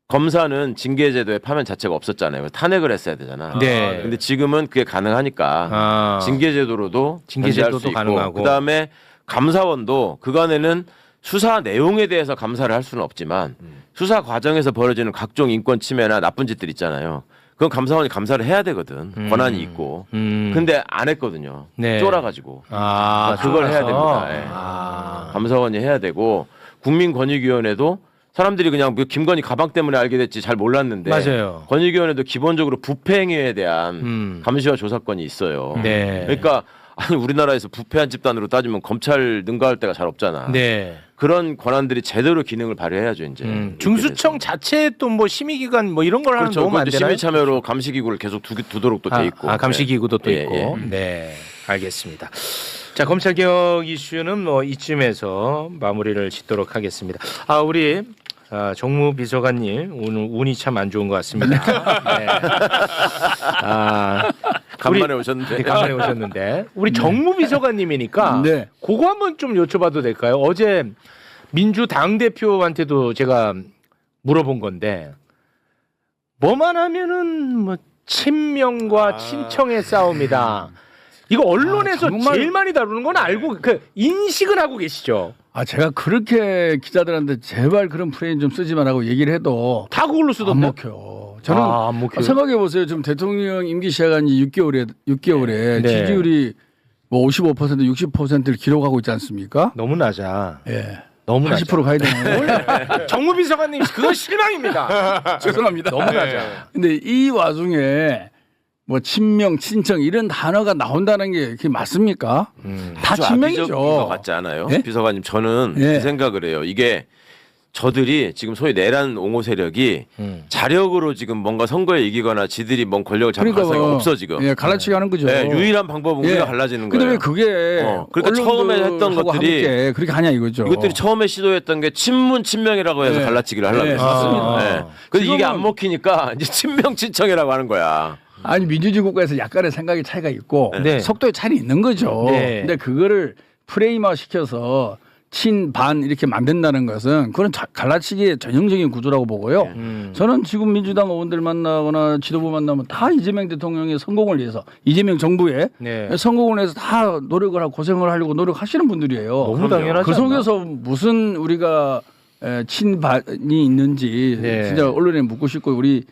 검사는 징계제도에 파면 자체가 없었잖아요. 탄핵을 했어야 되잖아. 네. 근데 지금은 그게 가능하니까 징계제도로도 징계제도도 수 있고 가능하고. 그다음에 감사원도 그간에는 수사 내용에 대해서 감사를 할 수는 없지만 수사 과정에서 벌어지는 각종 인권 침해나 나쁜 짓들 있잖아요. 그건 감사원이 감사를 해야 되거든. 권한이 있고. 근데 안 했거든요. 쫄아가지고. 그걸 해야 됩니다. 감사원이 해야 되고 국민권익위원회도 사람들이 그냥 김건희 가방 때문에 알게 됐지 잘 몰랐는데 맞아요. 권익위원회도 기본적으로 부패 행위에 대한 감시와 조사권이 있어요. 그러니까 아니 우리나라에서 부패한 집단으로 따지면 검찰 능가할 데가 잘 없잖아. 그런 권한들이 제대로 기능을 발휘해야죠 이제. 중수청 자체에 또 뭐 심의기관 뭐 이런 걸 하는 그렇죠. 도움 안 되나요? 심의 참여로 감시기구를 계속 두도록 또 돼 있고. 감시기구도 또 있고. 네, 알겠습니다. 자, 검찰개혁 이슈는 뭐 이쯤에서 마무리를 짓도록 하겠습니다. 우리 정무비서관님 오늘 운이 참 안 좋은 것 같습니다. 네. 간만에 오셨는데. 간만에 오셨는데 우리 정무비서관님이니까 그거 한번 좀 여쭤봐도 될까요? 어제 민주당 대표한테도 제가 물어본 건데 뭐만 하면은 뭐 친명과 친청의 싸움이다. 이거 언론에서 정말... 제일 많이 다루는 건 알고 그 인식은 하고 계시죠. 제가 그렇게 기자들한테 제발 그런 프레임 좀 쓰지 말라고 얘기를 해도 다 그걸로 쓰던데. 안 먹혀요. 저는 안 먹혀요? 생각해 보세요. 지금 대통령 임기 시작한 지 6개월에 네. 지지율이 뭐 55%, 60%를 기록하고 있지 않습니까? 너무 낮아. 예. 너무 80% 가야 되나요? 정무비서관님 그건 실망입니다. 죄송합니다. 너무 낮아. 근데 이 와중에 뭐 친명, 친청 이런 단어가 나온다는 게 그게 맞습니까? 다 친명이죠. 것 같지 않아요? 예? 비서관님 저는 예. 그 생각을 해요. 이게 저들이 지금 소위 내란 옹호 세력이 자력으로 지금 뭔가 선거에 이기거나 지들이 뭔 권력을 잡을 가능성이 없어 지금. 예, 갈라치기 하는 거죠. 네, 유일한 방법은 우리가 갈라지는 거예요. 근데 왜 그게 그러니까 처음에 했던 것들이 그렇게 하냐 이거죠. 이것들이 처음에 시도했던 게 친문 친명이라고 해서 갈라치기를 하려고 했었어요. 네. 근데 이게 안 먹히니까 이제 친명 친청이라고 하는 거야. 아니 민주주의 국가에서 약간의 생각의 차이가 있고 네. 속도의 차이는 있는 거죠. 네. 근데 그거를 프레임화 시켜서 친반 이렇게 만든다는 것은 그건 갈라치기의 전형적인 구조라고 보고요. 저는 지금 민주당 의원들 만나거나 지도부 만나면 다 이재명 대통령의 성공을 위해서 이재명 정부의 성공을 위해서 다 노력을 하고 고생을 하려고 노력하시는 분들이에요. 너무 당연하지 그 속에서 무슨 우리가 친반이 있는지 진짜 언론에 묻고 싶고 우리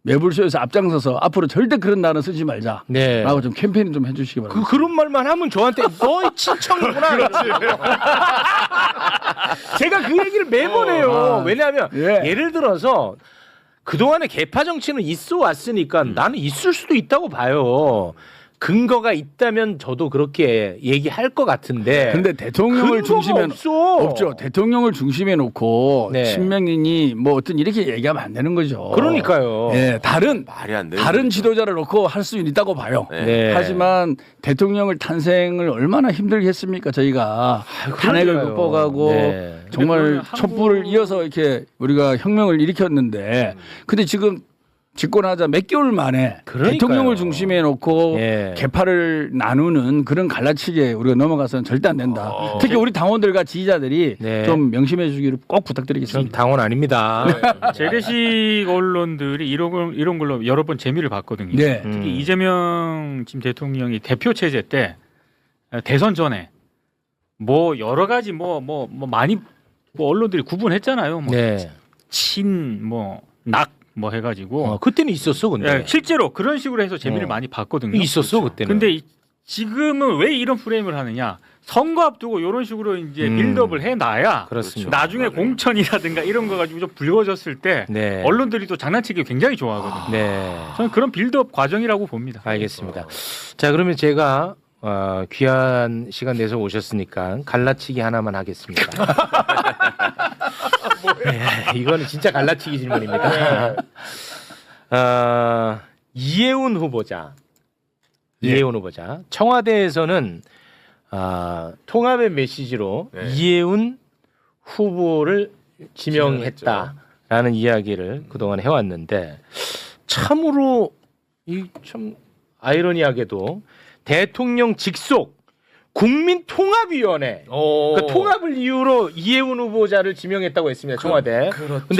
매불쇼에서 앞장서서 앞으로 절대 그런 단어 쓰지 말자라고 좀 캠페인 좀 해주시기 바랍니다. 그런 말만 하면 저한테 너 친청이구나. 제가 그 얘기를 매번 해요. 왜냐하면 예를 들어서 그동안에 개파 정치는 있어 왔으니까 나는 있을 수도 있다고 봐요. 근거가 있다면 저도 그렇게 얘기할 것 같은데. 근데 대통령을 중심에 없죠. 대통령을 중심에 놓고 친명이니 뭐 어떤 이렇게 얘기하면 안 되는 거죠. 그러니까요. 네, 다른 거죠. 지도자를 놓고 할 수 있다고 봐요. 하지만 대통령을 탄생을 얼마나 힘들게 했습니까? 저희가 탄핵을 극복하고 정말 촛불을 이어서 이렇게 우리가 혁명을 일으켰는데, 근데 지금 집권하자 몇 개월 만에 대통령을 중심에 놓고 개파를 나누는 그런 갈라치기에 우리가 넘어가서는 절대 안 된다. 특히 우리 당원들과 지지자들이 좀 명심해 주기를 꼭 부탁드리겠습니다. 전 당원 아닙니다. 재래식 언론들이 이런 걸로 여러 번 재미를 봤거든요. 특히 이재명 지금 대통령이 대표 체제 때 대선 전에 뭐 여러 가지 뭐 많이 뭐 언론들이 구분했잖아요. 뭐 친 뭐 낙 뭐 해가지고 그때는 있었어. 근데 실제로 그런 식으로 해서 재미를 많이 봤거든요. 있었어 그때는. 근데 지금은 왜 이런 프레임을 하느냐? 선거 앞두고 이런 식으로 이제 빌드업을 해놔야 그렇습니다. 나중에 공천이라든가 이런 거 가지고 좀 불거졌을 때 언론들이 또 장난치기 굉장히 좋아하거든요. 저는 그런 빌드업 과정이라고 봅니다. 알겠습니다. 자, 그러면 제가 귀한 시간 내서 오셨으니까 갈라치기 하나만 하겠습니다. 이거는 진짜 갈라치기 질문입니다. 이해운 후보자. 청와대에서는 통합의 메시지로 이해운 후보를 지명했다라는 이야기를 그동안 해왔는데 참으로 참 아이러니하게도 대통령 직속 국민통합위원회 그러니까 통합을 이유로 이해운 후보자를 지명했다고 했습니다. 청와대. 근데